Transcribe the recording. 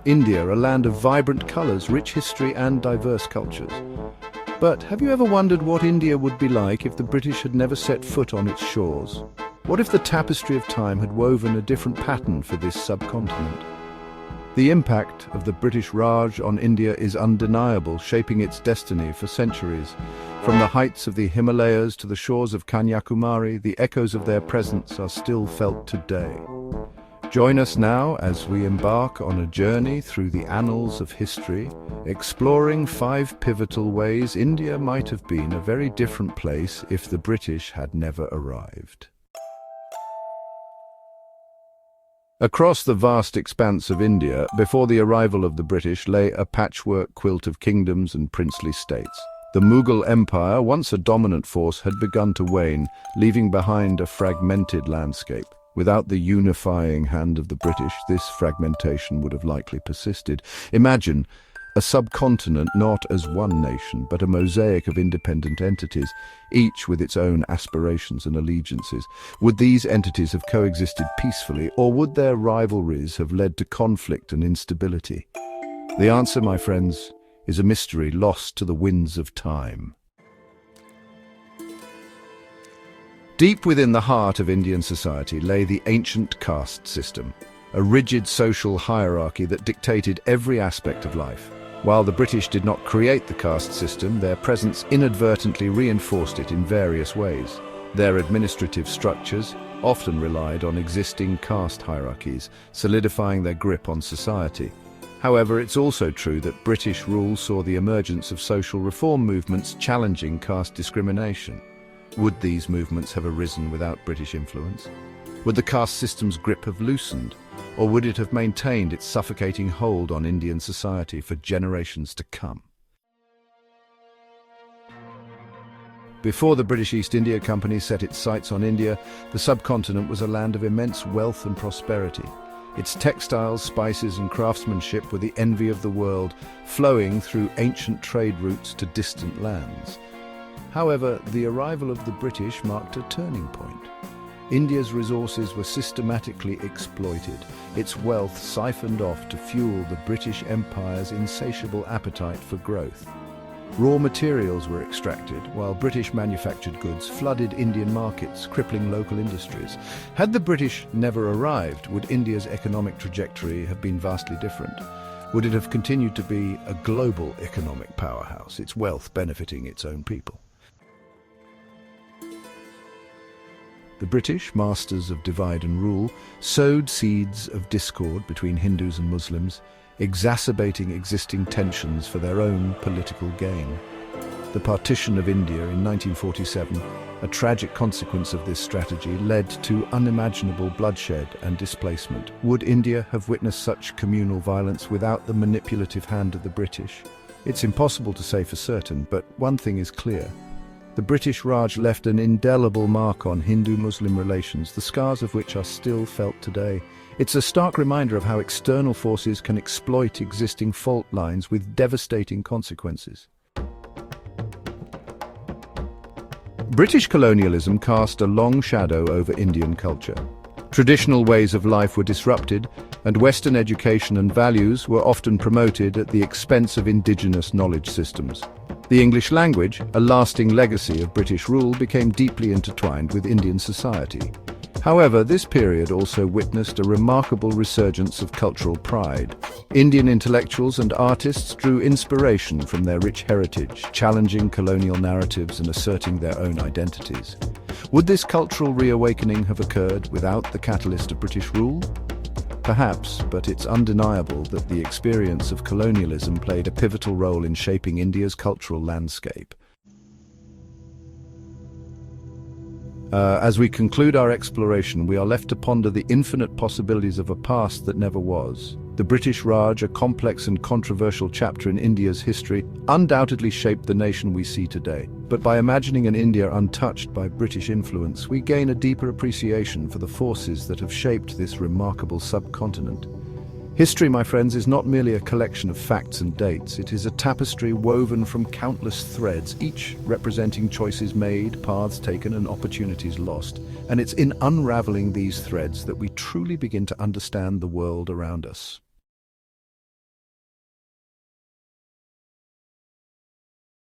India, a land of vibrant colors, rich history and diverse cultures. But have you ever wondered what India would be like if the British had never set foot on its shores? What if the tapestry of time had woven a different pattern for this subcontinent? The impact of the British Raj on India is undeniable, shaping its destiny for centuries. From the heights of the Himalayas to the shores of Kanyakumari, the echoes of their presence are still felt today. Join us now as we embark on a journey through the annals of history, exploring 5 pivotal ways India might have been a very different place if the British had never arrived. Across the vast expanse of India, before the arrival of the British, lay a patchwork quilt of kingdoms and princely states. The Mughal Empire, once a dominant force, had begun to wane, leaving behind a fragmented landscape. Without the unifying hand of the British, this fragmentation would have likely persisted. Imagine a subcontinent not as one nation, but a mosaic of independent entities, each with its own aspirations and allegiances. Would these entities have coexisted peacefully, or would their rivalries have led to conflict and instability? The answer, my friends, is a mystery lost to the winds of time. Deep within the heart of Indian society lay the ancient caste system, a rigid social hierarchy that dictated every aspect of life. While the British did not create the caste system, their presence inadvertently reinforced it in various ways. Their administrative structures often relied on existing caste hierarchies, solidifying their grip on society. However, it's also true that British rule saw the emergence of social reform movements challenging caste discrimination. Would these movements have arisen without British influence? Would the caste system's grip have loosened, or would it have maintained its suffocating hold on Indian society for generations to come? Before the British East India Company set its sights on India, the subcontinent was a land of immense wealth and prosperity. Its textiles, spices and craftsmanship were the envy of the world, flowing through ancient trade routes to distant lands. However, the arrival of the British marked a turning point. India's resources were systematically exploited, its wealth siphoned off to fuel the British Empire's insatiable appetite for growth. Raw materials were extracted, while British manufactured goods flooded Indian markets, crippling local industries. Had the British never arrived, would India's economic trajectory have been vastly different? Would it have continued to be a global economic powerhouse, its wealth benefiting its own people? The British, masters of divide and rule, sowed seeds of discord between Hindus and Muslims, exacerbating existing tensions for their own political gain. The partition of India in 1947, a tragic consequence of this strategy, led to unimaginable bloodshed and displacement. Would India have witnessed such communal violence without the manipulative hand of the British? It's impossible to say for certain, but one thing is clear. The British Raj left an indelible mark on Hindu-Muslim relations, the scars of which are still felt today. It's a stark reminder of how external forces can exploit existing fault lines with devastating consequences. British colonialism cast a long shadow over Indian culture. Traditional ways of life were disrupted, and Western education and values were often promoted at the expense of indigenous knowledge systems. The English language, a lasting legacy of British rule, became deeply intertwined with Indian society. However, this period also witnessed a remarkable resurgence of cultural pride. Indian intellectuals and artists drew inspiration from their rich heritage, challenging colonial narratives and asserting their own identities. Would this cultural reawakening have occurred without the catalyst of British rule? Perhaps, but it's undeniable that the experience of colonialism played a pivotal role in shaping India's cultural landscape. As we conclude our exploration, we are left to ponder the infinite possibilities of a past that never was. The British Raj, a complex and controversial chapter in India's history, undoubtedly shaped the nation we see today. But by imagining an India untouched by British influence, we gain a deeper appreciation for the forces that have shaped this remarkable subcontinent. History, my friends, is not merely a collection of facts and dates. It is a tapestry woven from countless threads, each representing choices made, paths taken, and opportunities lost. And it's in unraveling these threads that we truly begin to understand the world around us.